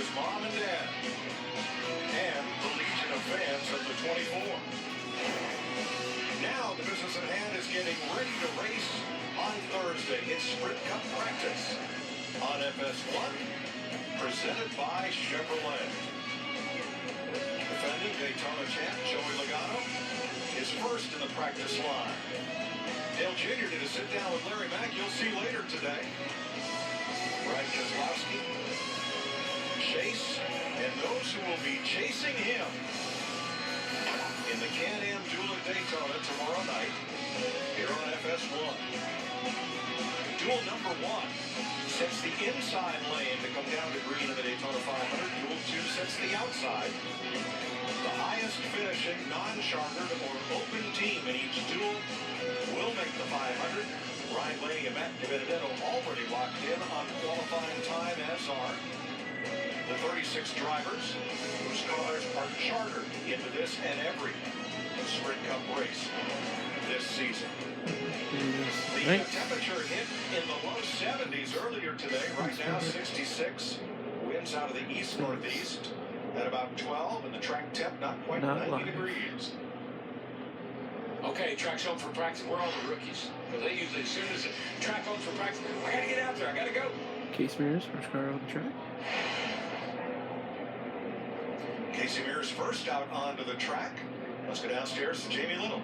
his mom and dad, and the legion of fans of the 24. Now the business at hand is getting ready to race on Thursday. It's Sprint Cup practice on FS1, presented by Chevrolet. Defending Daytona champ Joey Logano is first in the practice line. Dale Jr. did a sit-down with Larry Mack. You'll see later today. Brad Keselowski, Chase, and those who will be chasing him in the Can-Am Duel at Daytona tomorrow night here on FS1. Duel number 1 sets the inside lane to come down to green in the Daytona 500. Duel 2 sets the outside. The highest finishing non-chartered or open team in each duel will make the 500. Ryan Blaney and Matt DiBenedetto already locked in on qualifying time, as are the 36 drivers whose cars are chartered into this and every Sprint Cup race this season. The temperature hit in the low 70s earlier today. Right now, 66. Winds out of the east-northeast at about 12, and the track temp not quite 90 degrees. Okay, track's home for practice. We're all the rookies. Because they usually, as soon as the track home for practice, I got to get out there. I got to go. Casey Mears, first car on the track. Casey Mears first out onto the track. Let's go downstairs to Jamie Little.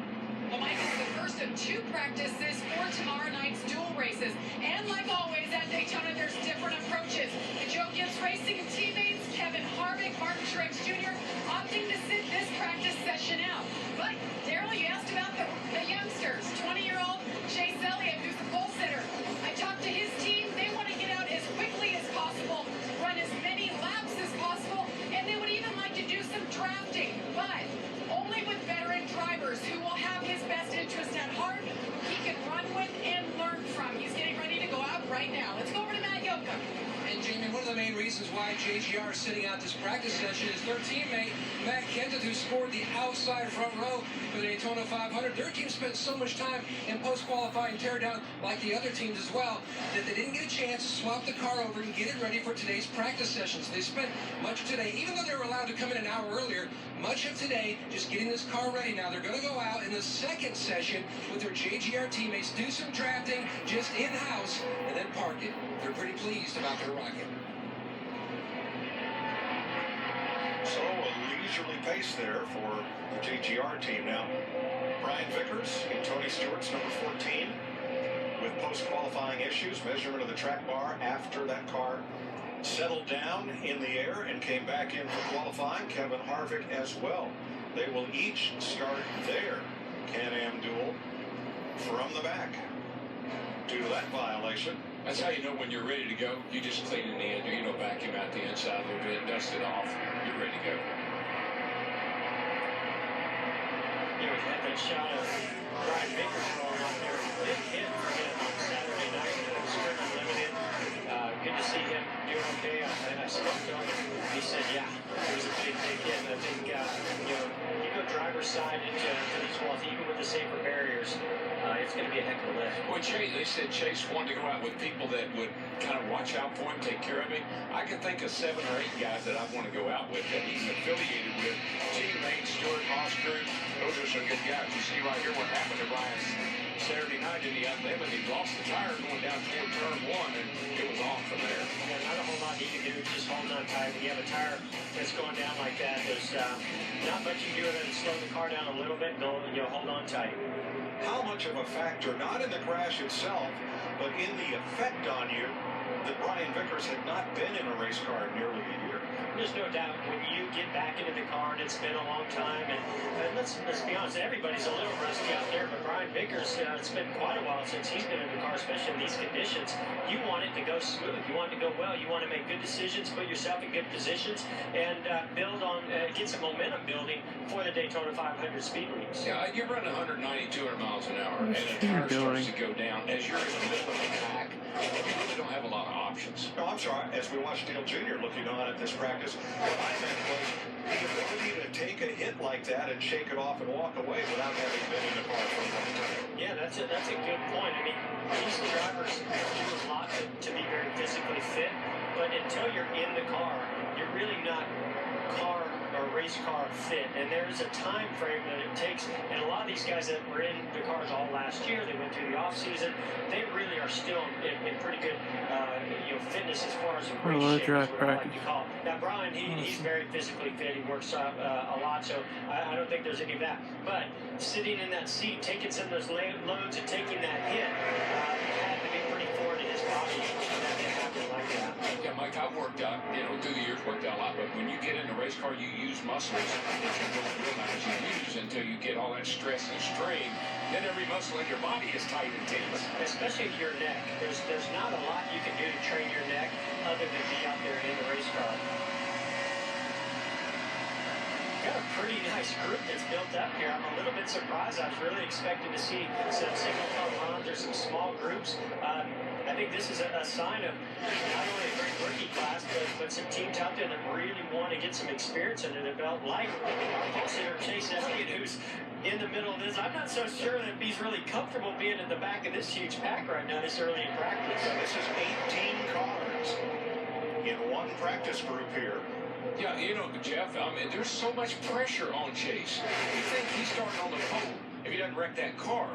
Well, Mike, it's the first of 2 practices for tomorrow night's dual races. And like always at Daytona, there's different approaches. Joe Gibbs Racing teammates Kevin Harvick, Martin Truex Jr. opting to sit this practice session out. But, Daryl, you asked about the youngsters. 20-year-old Chase Elliott, who's the pole sitter. I talked to his team. They want to get out as quickly as possible, run as many laps as possible, and they would even like to do some drafting. But only with veteran drivers who will have his best interest at heart, he can run with and learn from. He's getting ready to go out right now. Let's go over to Matt Yoka. And Jamie, one of the main reasons why JGR is sitting out this practice session is their teammate, Matt Kenseth, who scored the outside front row for the Daytona 500. Their team spent so much time in post-qualifying teardown, like the other teams as well, that they didn't get a chance to swap the car over and get it ready for today's practice sessions. They spent much of today, even though they were allowed to come in an hour earlier, much of today just getting this car ready. Now they're going to go out in the second session with their JGR teammates, do some drafting just in-house, and then park it. They're pretty pleased about their rocket. So a leisurely pace there for the JGR team. Now, Brian Vickers in Tony Stewart's number 14 with post-qualifying issues, measurement of the track bar after that car settled down in the air and came back in for qualifying. Kevin Harvick as well. They will each start their Can-Am duel from the back due to that violation. That's how you know when you're ready to go. You just clean it in, vacuum out the inside a little bit, dust it off. You're ready to go. You had that shot of Brian Vickers going up there. Big hit for him on Saturday night at Sprint Unlimited. Good to see him doing okay. And I spoke to him. He said, yeah, it was a big hit. And I think, you go driver's side into these walls, even with the safer barriers, it's going to be a heck of a lift. Well, they said Chase wanted to go out with people that would kind of watch out for him, take care of him. I can think of 7 or 8 guys that I want to go out with that he's affiliated with. Teammates, Stuart Oscar, those are some good guys. You see right here what happened to Ryan Saturday night in the Unlimited. He lost the tire going down toward turn 1, and it was on from there. Yeah, not a whole lot you can do, just holding on tight. When you have a tire that's going down like that, there's not much you can do other than slow the car down a little bit and hold on tight. How much of a factor, not in the crash itself, but in the effect on you, that Brian Vickers had not been in a race car in nearly a year? There's no doubt when you get back into the car and it's been a long time, and let's be honest, everybody's a little rusty out there, but Brian Vickers, it's been quite a while since he's been in the car, especially in these conditions. You want it to go smooth. You want it to go well. You want to make good decisions, put yourself in good positions, and build on, get some momentum building for the Daytona 500 speed leagues. Yeah, you're running 190, 200 miles an hour, and the tire starts to go down. As you're in the middle of the pack, you really don't have a lot of options. No, I'm sorry. As we watched Dale Jr. looking on at this practice, what I meant was the ability to take a hit like that and shake it off and walk away without having been in the car for a long time. Yeah, that's a good point. I mean, these drivers do a lot to be very physically fit, but until you're in the car, you're there's a time frame that it takes, and a lot of these guys that were in the cars all last year, they went through the off season, they really are still in pretty good fitness as far as race shape, is what I like to call it. Now Brian, he's very physically fit, he works a lot, so I don't think there's any of that, but sitting in that seat, taking some of those loads and taking that hit had to be pretty foreign to his body for that to happen like that. Yeah, Mike, I've worked out, through the years worked out a lot, but when you get in a race car, you use muscles that you don't realize you use until you get all that stress and strain. Then every muscle in your body is tight and tense. Especially your neck. There's not a lot you can do to train your neck other than be out there in the race car. Got a pretty nice group that's built up here. I'm a little bit surprised. I was really expecting to see some single car runs or some small groups. I think this is a sign of not only a great rookie class, but some teams out there that really want to get some experience under their belt, like our pole sitter Chase Elliott, who's in the middle of this. I'm not so sure that he's really comfortable being at the back of this huge pack right now this early in practice. So this is 18 cars in one practice group here. Yeah, Jeff, there's so much pressure on Chase. You think he's starting on the pole if he doesn't wreck that car.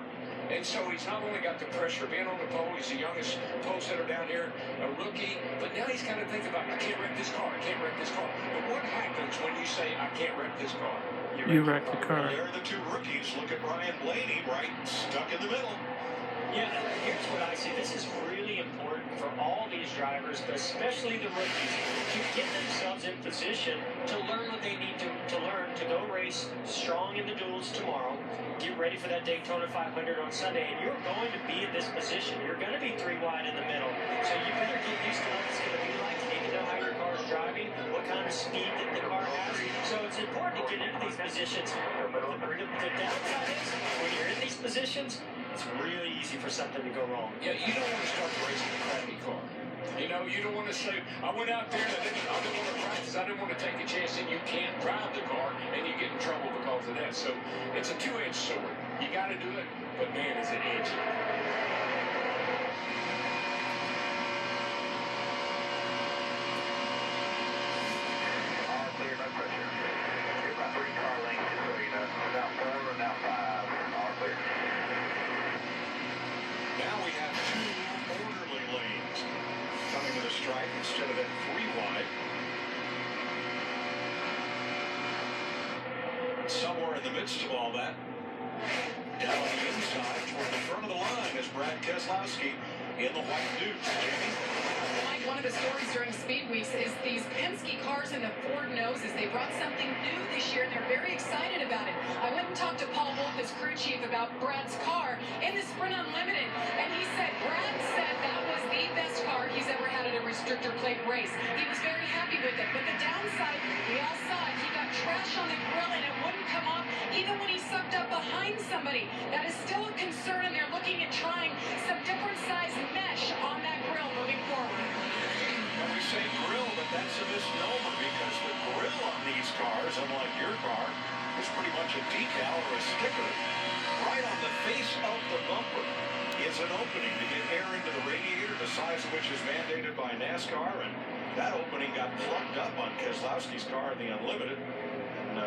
And so he's not only got the pressure of being on the pole, he's the youngest pole sitter down here, a rookie, but now he's got to think about, I can't wreck this car, I can't wreck this car. But what happens when you say, I can't wreck this car? You wreck the car. There are the two rookies. Look at Ryan Blaney, right stuck in the middle. Yeah, here's what I see. This is really important for all these drivers, but especially the rookies, to get themselves in position to learn what they need to learn to go race strong in the duels tomorrow, get ready for that Daytona 500 on Sunday, and you're going to be in this position. You're going to be 3 wide in the middle. So you better get used to what it's going to be like. You need to know how your car is driving, what kind of speed that the car has. So it's important to get into these positions. The downside is, when you're in these positions, it's really easy for something to go wrong. Yeah, you don't want to start racing a crappy car. You don't want to say, I went out there and I didn't want to practice, I didn't want to take a chance, and you can't drive the car, and you get in trouble because of that. So it's a two-edged sword. You got to do it, but man, is it edgy. All clear, no pressure. You're about 3 car lengths, just so you know. Now 4 and now 5. All clear. Now we have 2 orderly lanes coming to the stripe instead of that 3 wide. Somewhere in the midst of all that, down on the inside toward the front of the line is Brad Keselowski in the white Dukes. Jamie? Mike, one of the stories during Speed Weeks is these Penske cars and the Ford noses. They brought something new this year, and they're very excited about it. I went and talked to Paul Wolf, his crew chief, about Brad's car in the Sprint Unlimited, and he said Brad said that was the best car he's ever had at a restrictor plate race. He was very happy with it, but the downside, we all saw it, he got trash on the grill, and it wouldn't come off even when he sucked up behind somebody. That is still a concern, and they're looking at trying some different size mesh on that grill moving forward. And we say grill, but that's a misnomer because the grill on these cars, unlike your car, is pretty much a decal or a sticker. Right on the face of the bumper is an opening to get air into the radiator, the size of which is mandated by NASCAR, and that opening got plugged up on Keselowski's car in the Unlimited. And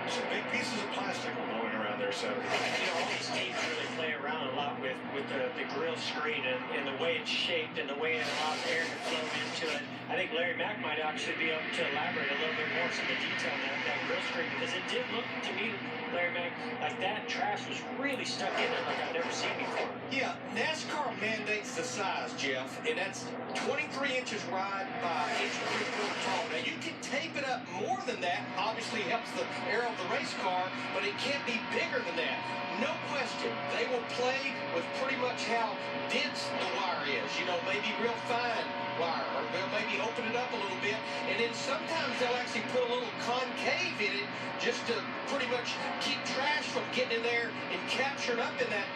some big pieces of plastic were going around there Saturday. All these teams really play around a lot with the grill screen and the way it's shaped and the way it allows air to flow into it. I think Larry Mack might actually be able to elaborate a little bit more some of the detail on that grill screen, because it did look to me, Larry Mack, like that trash was really stuck in it like I've never seen before. Yeah, NASCAR mandates the size, Jeff, and that's 23 inches wide by 1.75 inches tall. Now, you can tape it up more than that. Obviously, helps the air of the race car, but it can't be bigger than that. No question, they will play with pretty much how dense the wire is. Maybe real fine wire, or they'll maybe open it up a little bit, and then sometimes they'll actually put a little concave in it just to pretty much keep trash from getting in there and capturing up in that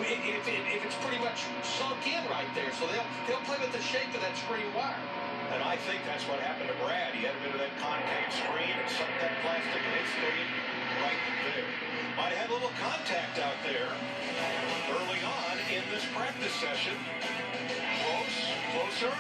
if it's pretty much sunk in right there. So they'll play with the shape of that screen wire. And I think that's what happened to Brad. He had a bit of that concave screen and sucked that plastic and it stayed right there. Might have had a little contact out there early on in this practice session. Closer.